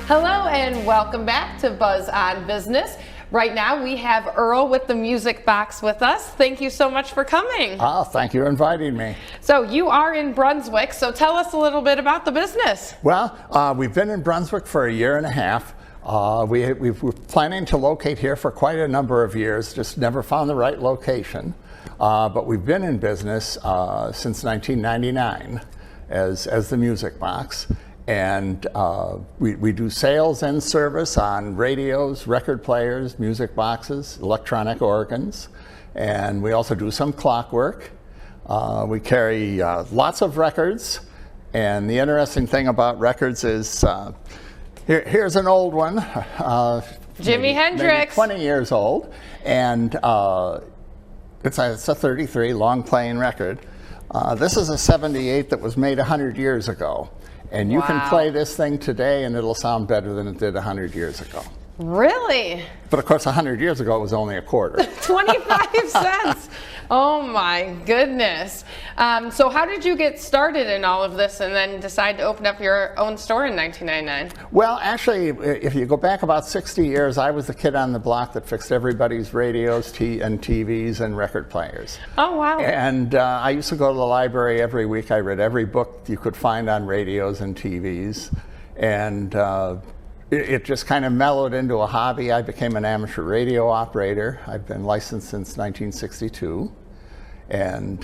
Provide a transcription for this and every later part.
Hello and welcome back to Buzz on Business. Right now we have Earl with the Music Box with us. Thank you so much for coming. Oh, thank you for inviting me. So you are in Brunswick, so tell us a little bit about the business. Well, we've been in Brunswick for a year and a half. We're planning to locate here for quite a number of years, just never found the right location. But we've been in business since 1999 as the Music Box. And we do sales and service on radios, record players, music boxes, electronic organs, and we also do some clockwork. We carry lots of records, and the interesting thing about records is here's an old one, Jimi Hendrix, maybe 20 years old, and it's a 33 long playing record. This is a 78 that was made 100 years ago. And you can play this thing today and it'll sound better than it did 100 years ago. Really? But of course 100 years ago it was only a quarter. 25 cents. Oh my goodness. So how did you get started in all of this and then decide to open up your own store in 1999? Well, actually, if you go back about 60 years, I was the kid on the block that fixed everybody's radios and TVs and record players. Oh, wow. And I used to go to the library every week. I read every book you could find on radios and TVs. And it just kind of mellowed into a hobby. I became an amateur radio operator. I've been licensed since 1962. And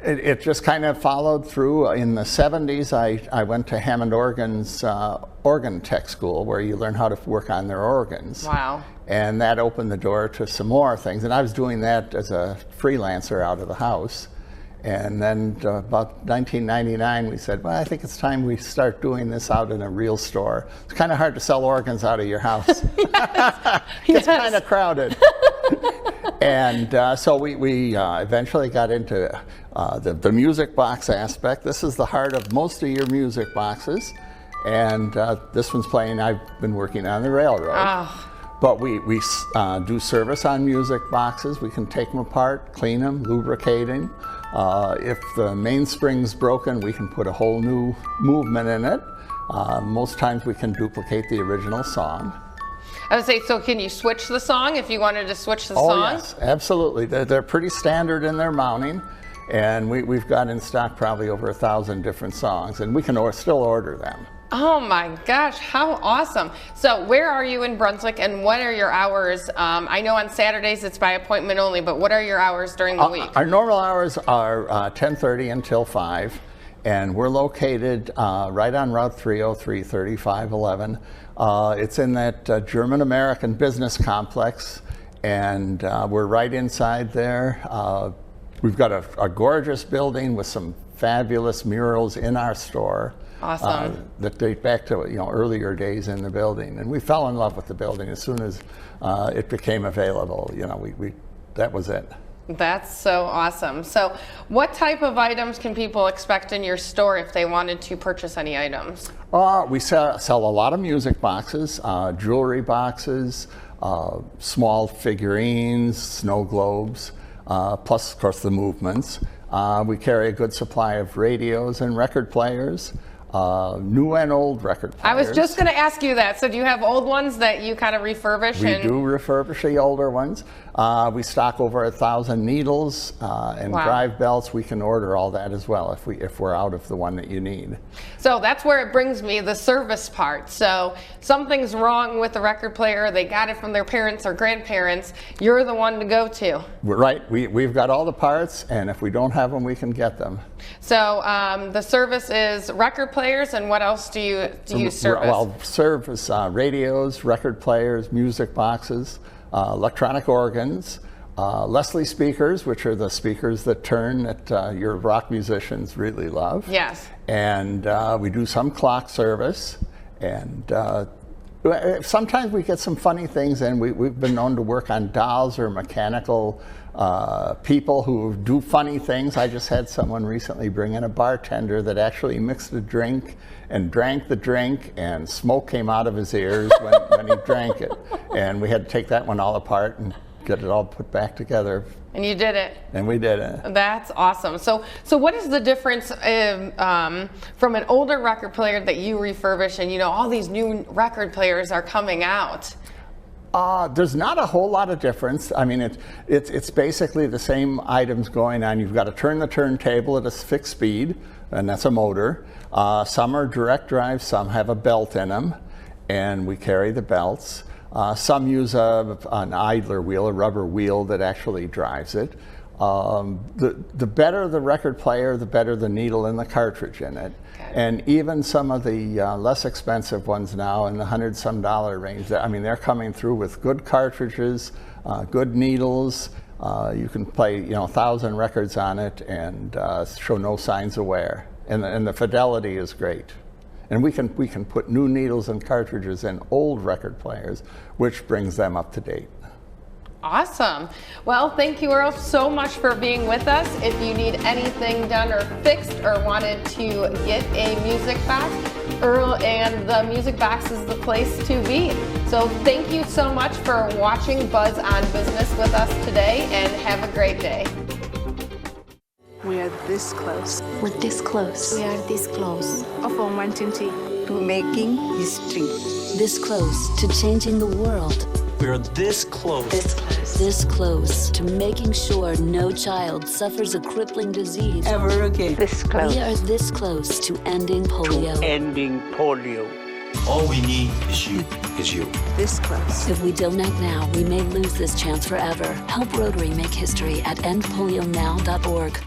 it just kind of followed through. In the 70s, I went to Hammond Organ's organ tech school, where you learn how to work on their organs. Wow. And that opened the door to some more things. And I was doing that as a freelancer out of the house. And then about 1999, we said, well, I think it's time we start doing this out in a real store. It's kind of hard to sell organs out of your house. Yes. It's kind of crowded. And so we eventually got into the music box aspect. This is the heart of most of your music boxes. And this one's playing, I've been working on the railroad. Oh. But we do service on music boxes. We can take them apart, clean them, lubricating. If the mainspring's broken, we can put a whole new movement in it. Most times we can duplicate the original song. I would say, so can you switch the song if you wanted to switch the song? Oh yes, absolutely. They're pretty standard in their mounting. And we've got in stock probably over 1,000 different songs, and we can still order them. Oh my gosh, how awesome. So where are you in Brunswick and what are your hours? I know on Saturdays it's by appointment only, but what are your hours during the week? Our normal hours are 10:30 until 5, and we're located right on Route 303, 3511. It's in that German-American business complex, and we're right inside there. We've got a gorgeous building with some fabulous murals in our store. Awesome. That date back to earlier days in the building, and we fell in love with the building as soon as it became available. That was it. That's so awesome. So what type of items can people expect in your store if they wanted to purchase any items? We sell a lot of music boxes, jewelry boxes, small figurines, snow globes, plus of course the movements. We carry a good supply of radios and record players. New and old record players. I was just going to ask you that. So do you have old ones that you kind of refurbish? We do refurbish the older ones. We stock over 1,000 needles and drive belts. We can order all that as well if we're out of the one that you need. So that's where it brings me, the service part. So something's wrong with the record player. They got it from their parents or grandparents. You're the one to go to. Right. We've got all the parts, and if we don't have them, we can get them. So the service is record players, and what else do you service? Well, service radios, record players, music boxes, electronic organs, Leslie speakers, which are the speakers that turn that your rock musicians really love. Yes. And we do some clock service, and sometimes we get some funny things, and we've been known to work on dolls or mechanical people who do funny things. I just had someone recently bring in a bartender that actually mixed a drink and drank the drink, and smoke came out of his ears when he drank it. And we had to take that one all apart and get it all put back together. And you did it. And we did it. That's awesome. So what is the difference from an older record player that you refurbish, and you know all these new record players are coming out? There's not a whole lot of difference. I mean, it's basically the same items going on. You've got to turn the turntable at a fixed speed, and that's a motor. Some are direct drive, some have a belt in them, and we carry the belts. Some use an idler wheel, a rubber wheel that actually drives it. The better the record player, the better the needle and the cartridge in it. Okay. And even some of the less expensive ones now in the $100-some range, I mean, they're coming through with good cartridges, good needles. You can play 1,000 records on it and show no signs of wear. And the fidelity is great. And we can put new needles and cartridges in old record players, which brings them up to date. Awesome. Well, thank you, Earl, so much for being with us. If you need anything done or fixed or wanted to get a music box, Earl and the Music Box is the place to be. So thank you so much for watching Buzz on Business with us today, and have a great day. We are this close. We're this close. We are this close. Of wanting to making history. This close to changing the world. We are this close. This close. This close to making sure no child suffers a crippling disease ever again. This close. We are this close to ending polio. Ending polio. All we need is you. This close. If we don't act now, we may lose this chance forever. Help Rotary make history at endpolionow.org.